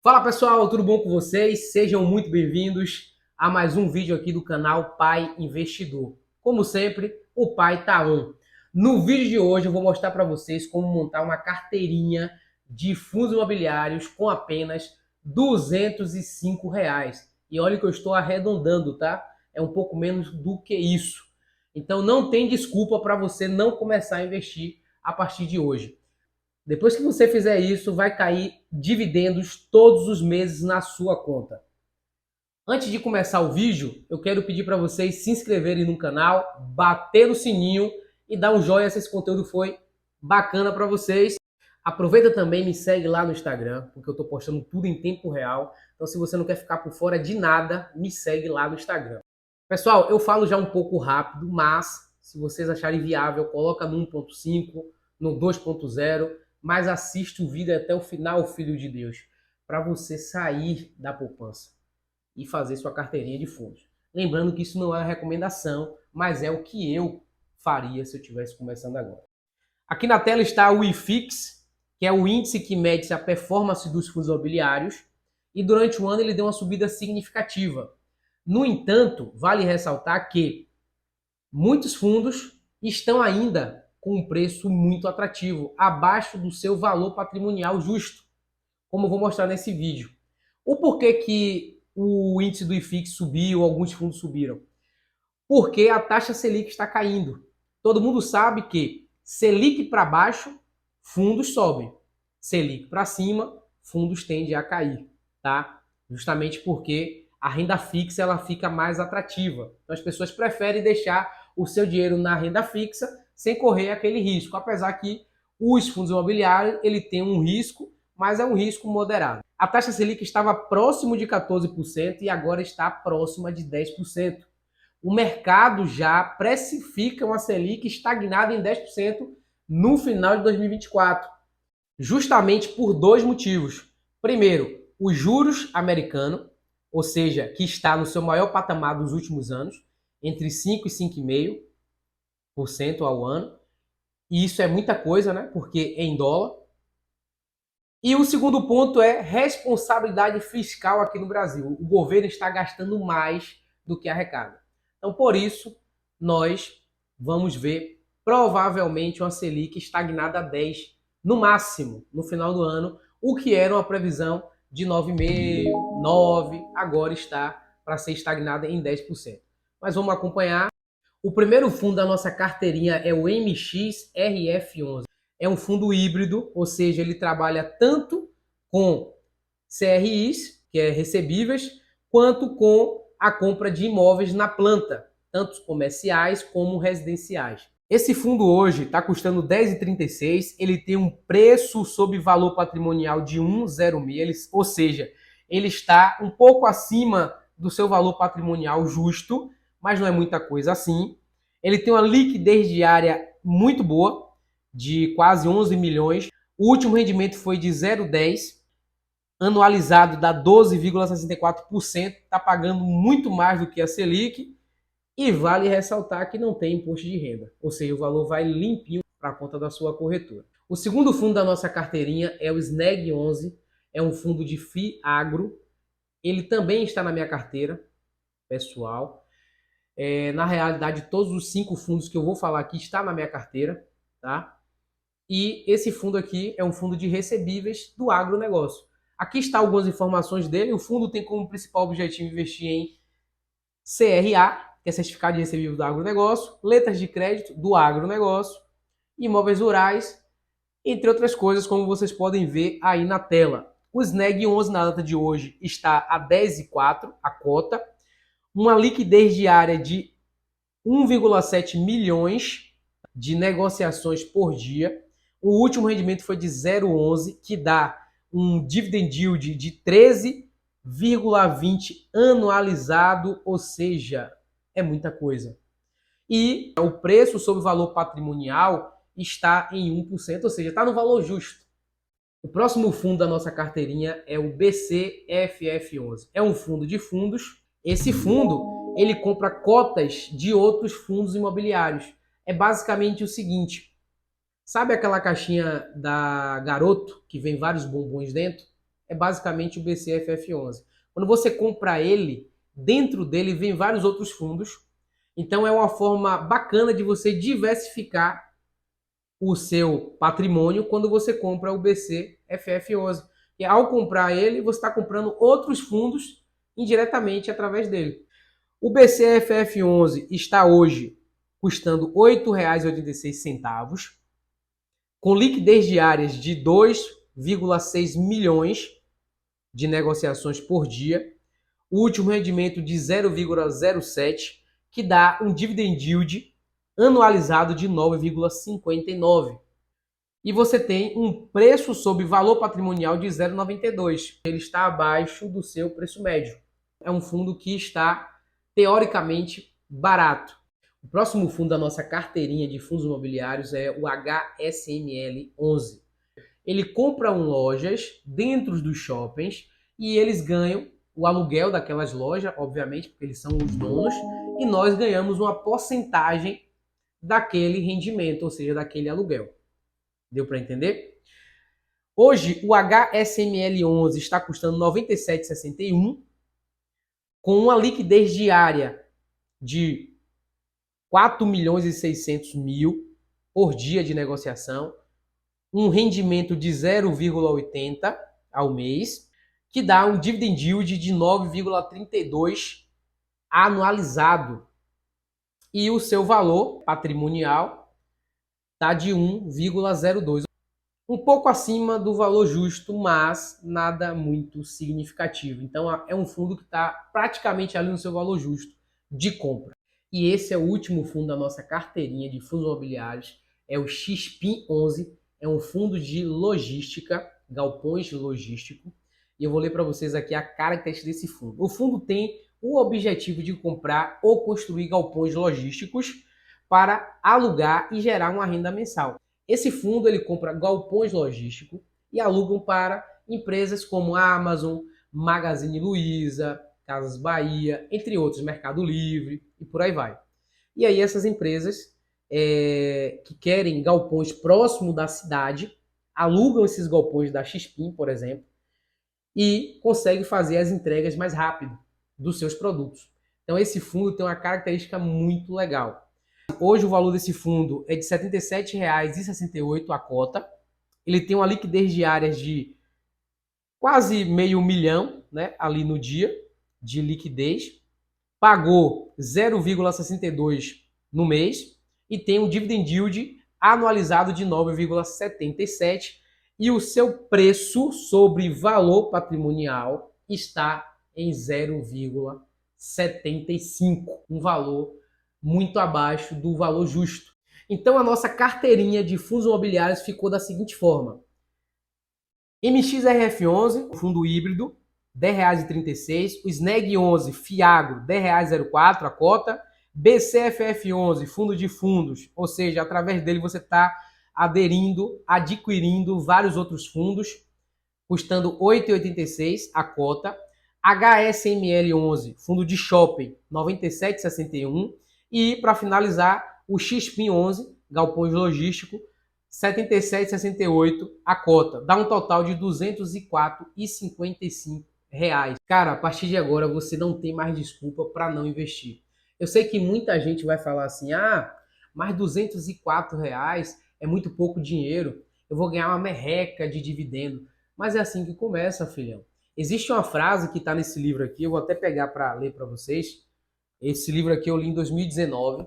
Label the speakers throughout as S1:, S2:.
S1: Fala pessoal, tudo bom com vocês? Sejam muito bem-vindos a mais um vídeo aqui do canal Pai Investidor. Como sempre, o pai tá on. No vídeo de hoje eu vou mostrar para vocês como montar uma carteirinha de fundos imobiliários com apenas R$ 205. E olha que eu estou arredondando, tá? É um pouco menos do que isso. Então não tem desculpa para você não começar a investir a partir de hoje. Depois que você fizer isso, vai cair dividendos todos os meses na sua conta. Antes de começar o vídeo, eu quero pedir para vocês se inscreverem no canal, bater no sininho e dar um joinha se esse conteúdo foi bacana para vocês. Aproveita também e me segue lá no Instagram, porque eu estou postando tudo em tempo real. Então, se você não quer ficar por fora de nada, me segue lá no Instagram. Pessoal, eu falo já um pouco rápido, mas se vocês acharem viável, coloca no 1.5, no 2.0, mas assiste o vídeo até o final, filho de Deus, para você sair da poupança e fazer sua carteirinha de fundos. Lembrando que isso não é uma recomendação, mas é o que eu faria se eu estivesse começando agora. Aqui na tela está o IFIX, que é o índice que mede a performance dos fundos imobiliários, e durante o ano ele deu uma subida significativa. No entanto, vale ressaltar que muitos fundos estão ainda com um preço muito atrativo, abaixo do seu valor patrimonial justo, como eu vou mostrar nesse vídeo. O porquê que o índice do IFIX subiu, alguns fundos subiram? Porque a taxa Selic está caindo. Todo mundo sabe que Selic para baixo, fundos sobem. Selic para cima, fundos tendem a cair, tá? Justamente porque a renda fixa ela fica mais atrativa. Então as pessoas preferem deixar o seu dinheiro na renda fixa sem correr aquele risco, apesar que os fundos imobiliários ele tem um risco, mas é um risco moderado. A taxa Selic estava próximo de 14% e agora está próxima de 10%. O mercado já precifica uma Selic estagnada em 10% no final de 2024, justamente por dois motivos. Primeiro, os juros americanos, ou seja, que está no seu maior patamar dos últimos anos, entre 5 e 5,5% ao ano. E isso é muita coisa, né? Porque é em dólar. E o segundo ponto é responsabilidade fiscal aqui no Brasil. O governo está gastando mais do que arrecada. Então, por isso, nós vamos ver provavelmente uma Selic estagnada a 10, no máximo, no final do ano, o que era uma previsão de 9,5%, 9%, agora está para ser estagnada em 10%. Mas vamos acompanhar. O primeiro fundo da nossa carteirinha é o MXRF11. É um fundo híbrido, ou seja, ele trabalha tanto com CRIs, que é recebíveis, quanto com a compra de imóveis na planta, tanto comerciais como residenciais. Esse fundo hoje está custando R$ 10,36, ele tem um preço sob valor patrimonial de 1,06, ou seja, ele está um pouco acima do seu valor patrimonial justo, mas não é muita coisa assim. Ele tem uma liquidez diária muito boa, de quase 11 milhões. O último rendimento foi de 0,10, anualizado dá 12,64%, está pagando muito mais do que a Selic, e vale ressaltar que não tem imposto de renda, ou seja, o valor vai limpinho para a conta da sua corretora. O segundo fundo da nossa carteirinha é o SNEG 11, é um fundo de FI Agro, ele também está na minha carteira pessoal. Na realidade, todos os 5 fundos que eu vou falar aqui estão na minha carteira, tá? E esse fundo aqui é um fundo de recebíveis do agronegócio. Aqui está algumas informações dele. O fundo tem como principal objetivo investir em CRA, que é Certificado de Recebível do Agronegócio, letras de crédito do agronegócio, imóveis rurais, entre outras coisas, como vocês podem ver aí na tela. O SNEG 11 na data de hoje está a 10,4 a cota, uma liquidez diária de 1,7 milhões de negociações por dia. O último rendimento foi de 0,11, que dá um dividend yield de 13,20 anualizado, ou seja, é muita coisa. E o preço sobre o valor patrimonial está em 1%, ou seja, está no valor justo. O próximo fundo da nossa carteirinha é o BCFF11. É um fundo de fundos. Esse fundo, ele compra cotas de outros fundos imobiliários. É basicamente o seguinte: sabe aquela caixinha da Garoto que vem vários bombons dentro? é basicamente o BCFF11. Quando você compra ele, dentro dele vem vários outros fundos. Então é uma forma bacana de você diversificar o seu patrimônio quando você compra o BCFF11. E ao comprar ele, você está comprando outros fundos indiretamente através dele. O BCFF11 está hoje custando R$ 8,86, com liquidez diárias de 2,6 milhões de negociações por dia, o último rendimento de 0,07, que dá um dividend yield anualizado de 9,59. E você tem um preço sobre valor patrimonial de 0,92. Ele está abaixo do seu preço médio. É um fundo que está, teoricamente, barato. O próximo fundo da nossa carteirinha de fundos imobiliários é o HSML11. Ele compra lojas dentro dos shoppings e eles ganham o aluguel daquelas lojas, obviamente, porque eles são os donos, e nós ganhamos uma porcentagem daquele rendimento, ou seja, daquele aluguel. Deu para entender? Hoje, o HSML11 está custando R$ 97,61, com uma liquidez diária de 4.600.000 por dia de negociação, um rendimento de 0,80 ao mês, que dá um dividend yield de 9,32 anualizado. E o seu valor patrimonial está de 1,02. Um pouco acima do valor justo, mas nada muito significativo. Então é um fundo que está praticamente ali no seu valor justo de compra. E esse é o último fundo da nossa carteirinha de fundos imobiliários, é o XPIN11, é um fundo de logística, galpões logístico. E eu vou ler para vocês aqui a característica desse fundo. O fundo tem o objetivo de comprar ou construir galpões logísticos para alugar e gerar uma renda mensal. Esse fundo ele compra galpões logísticos e alugam para empresas como Amazon, Magazine Luiza, Casas Bahia, entre outros, Mercado Livre e por aí vai. E aí essas empresas que querem galpões próximo da cidade alugam esses galpões da XPIN, por exemplo, e conseguem fazer as entregas mais rápido dos seus produtos. Então esse fundo tem uma característica muito legal. Hoje o valor desse fundo é de R$ 77,68 a cota. Ele tem uma liquidez diária de quase R$ 500.000, né, ali no dia de liquidez. Pagou 0,62 no mês e tem um dividend yield anualizado de 9,77 e o seu preço sobre valor patrimonial está em 0,75, um valor muito abaixo do valor justo. Então a nossa carteirinha de fundos imobiliários ficou da seguinte forma: MXRF11, fundo híbrido, R$ 10,36. O SNEG11, FIAGRO, R$ 10,04 a cota. BCFF11, fundo de fundos, ou seja, através dele você está adquirindo vários outros fundos, custando R$ 8,86 a cota. HSML11, fundo de shopping, R$ 97,61. E, para finalizar, o XPIN11, galpões logístico, R$ 77,68 a cota. Dá um total de R$ 204,55. Cara, a partir de agora você não tem mais desculpa para não investir. Eu sei que muita gente vai falar assim, mas R$ 204 é muito pouco dinheiro, eu vou ganhar uma merreca de dividendo. Mas é assim que começa, filhão. Existe uma frase que está nesse livro aqui, eu vou até pegar para ler para vocês. Esse livro aqui eu li em 2019.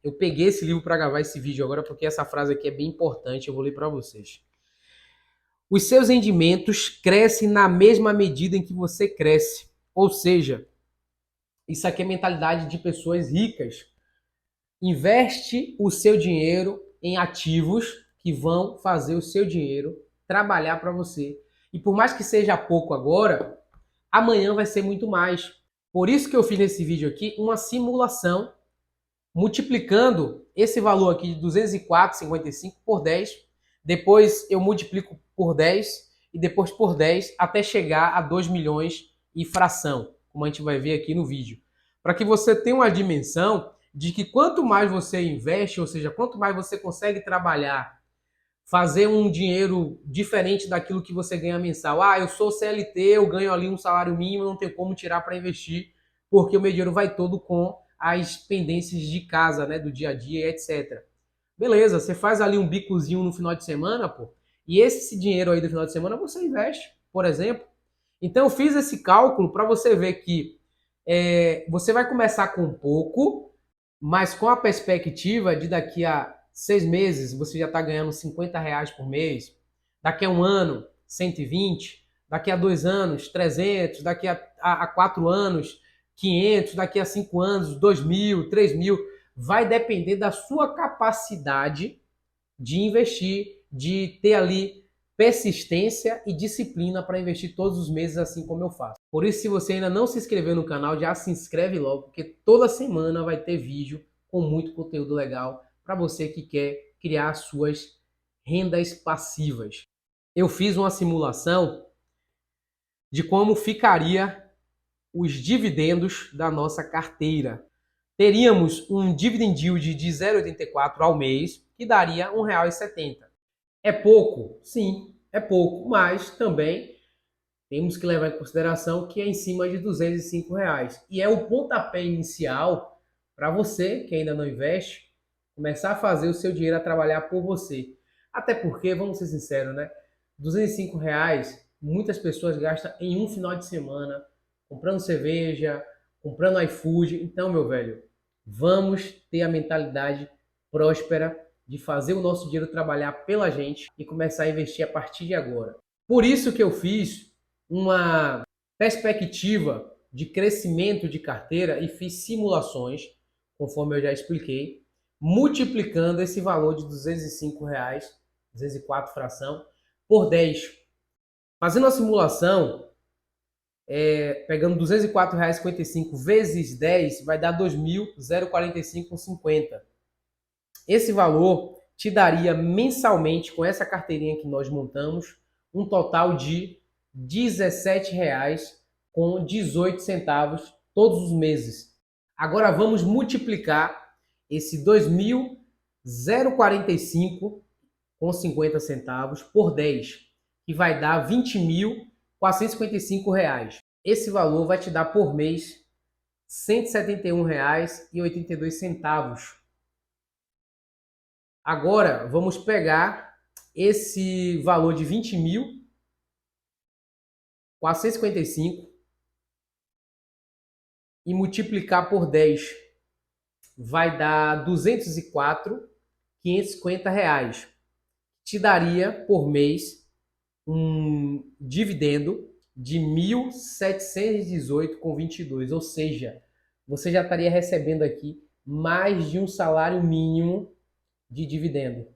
S1: Eu peguei esse livro para gravar esse vídeo agora porque essa frase aqui é bem importante, eu vou ler para vocês. Os seus rendimentos crescem na mesma medida em que você cresce. Ou seja, isso aqui é mentalidade de pessoas ricas. Investe o seu dinheiro em ativos que vão fazer o seu dinheiro trabalhar para você. E por mais que seja pouco agora, amanhã vai ser muito mais. Por isso que eu fiz nesse vídeo aqui uma simulação multiplicando esse valor aqui de 204,55 por 10. Depois eu multiplico por 10 e depois por 10 até chegar a 2 milhões e fração, como a gente vai ver aqui no vídeo. Para que você tenha uma dimensão de que quanto mais você investe, ou seja, quanto mais você consegue trabalhar fazer um dinheiro diferente daquilo que você ganha mensal. Ah, eu sou CLT, eu ganho ali um salário mínimo, não tenho como tirar para investir, porque o meu dinheiro vai todo com as pendências de casa, né, do dia a dia, etc. Beleza, você faz ali um bicozinho no final de semana, pô, e esse dinheiro aí do final de semana você investe, por exemplo. Então eu fiz esse cálculo para você ver que você vai começar com pouco, mas com a perspectiva de daqui a 6 meses você já está ganhando R$ 50 por mês, daqui a um ano 120, daqui a 2 anos 300, daqui a 4 anos 500, daqui a 5 anos 2.000, 3.000, vai depender da sua capacidade de investir, de ter ali persistência e disciplina para investir todos os meses assim como eu faço. Por isso, se você ainda não se inscreveu no canal, já se inscreve logo, porque toda semana vai ter vídeo com muito conteúdo legal para você que quer criar suas rendas passivas. Eu fiz uma simulação de como ficaria os dividendos da nossa carteira. Teríamos um dividend yield de 0,84 ao mês, que daria R$ 1,70. É pouco? Sim, é pouco, mas também temos que levar em consideração que é em cima de R$ 205. E é o pontapé inicial para você, que ainda não investe, começar a fazer o seu dinheiro a trabalhar por você. Até porque, vamos ser sinceros, né? R$ 205, muitas pessoas gastam em um final de semana, comprando cerveja, comprando iFood. Então, meu velho, vamos ter a mentalidade próspera de fazer o nosso dinheiro trabalhar pela gente e começar a investir a partir de agora. Por isso que eu fiz uma perspectiva de crescimento de carteira e fiz simulações, conforme eu já expliquei, multiplicando esse valor de R$ 205, 204 fração, por 10. Fazendo a simulação, pegando R$ 204,55 vezes 10, vai dar R$ 2.045,50. Esse valor te daria mensalmente, com essa carteirinha que nós montamos, um total de R$ 17,18 todos os meses. Agora vamos multiplicar esse 2.045,50 por 10, que vai dar R$ 20.455. Esse valor vai te dar por mês R$ 171,82. Agora vamos pegar esse valor de 20.455 e multiplicar por 10. Vai dar R$ 204.550. Te daria por mês um dividendo de R$ 1.718,22. Ou seja, você já estaria recebendo aqui mais de um salário mínimo de dividendo.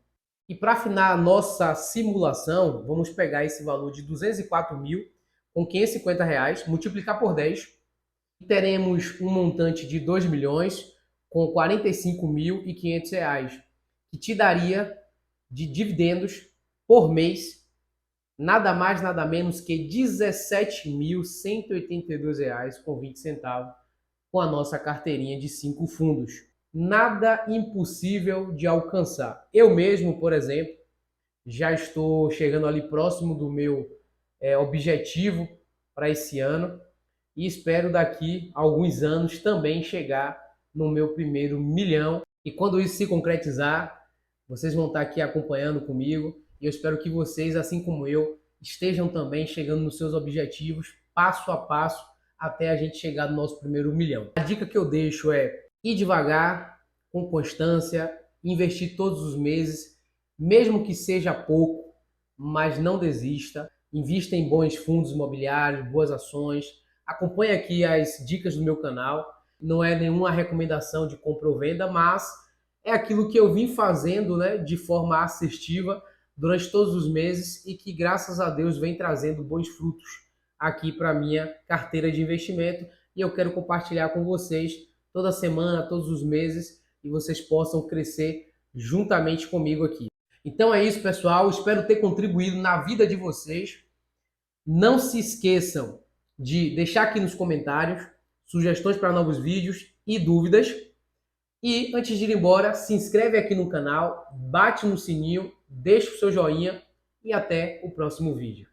S1: E para afinar a nossa simulação, vamos pegar esse valor de 204.550 reais, multiplicar por 10, e teremos um montante de 2 milhões com 45.500 reais, que te daria de dividendos por mês nada mais, nada menos que R$ 17.182,20 com a nossa carteirinha de 5 fundos. Nada impossível de alcançar. Eu mesmo, por exemplo, já estou chegando ali próximo do meu objetivo para esse ano e espero daqui a alguns anos também chegar no meu primeiro milhão. E quando isso se concretizar, vocês vão estar aqui acompanhando comigo e eu espero que vocês, assim como eu, estejam também chegando nos seus objetivos passo a passo até a gente chegar no nosso primeiro milhão. A dica que eu deixo é ir devagar, com constância, investir todos os meses, mesmo que seja pouco, mas não desista. Invista em bons fundos imobiliários, boas ações. Acompanhe aqui as dicas do meu canal. Não é nenhuma recomendação de compra ou venda, mas é aquilo que eu vim fazendo, né, de forma assertiva durante todos os meses e que, graças a Deus, vem trazendo bons frutos aqui para a minha carteira de investimento. E eu quero compartilhar com vocês toda semana, todos os meses, e vocês possam crescer juntamente comigo aqui. Então é isso, pessoal. Espero ter contribuído na vida de vocês. Não se esqueçam de deixar aqui nos comentários sugestões para novos vídeos e dúvidas. E antes de ir embora, se inscreve aqui no canal, bate no sininho deixa o seu joinha e até o próximo vídeo.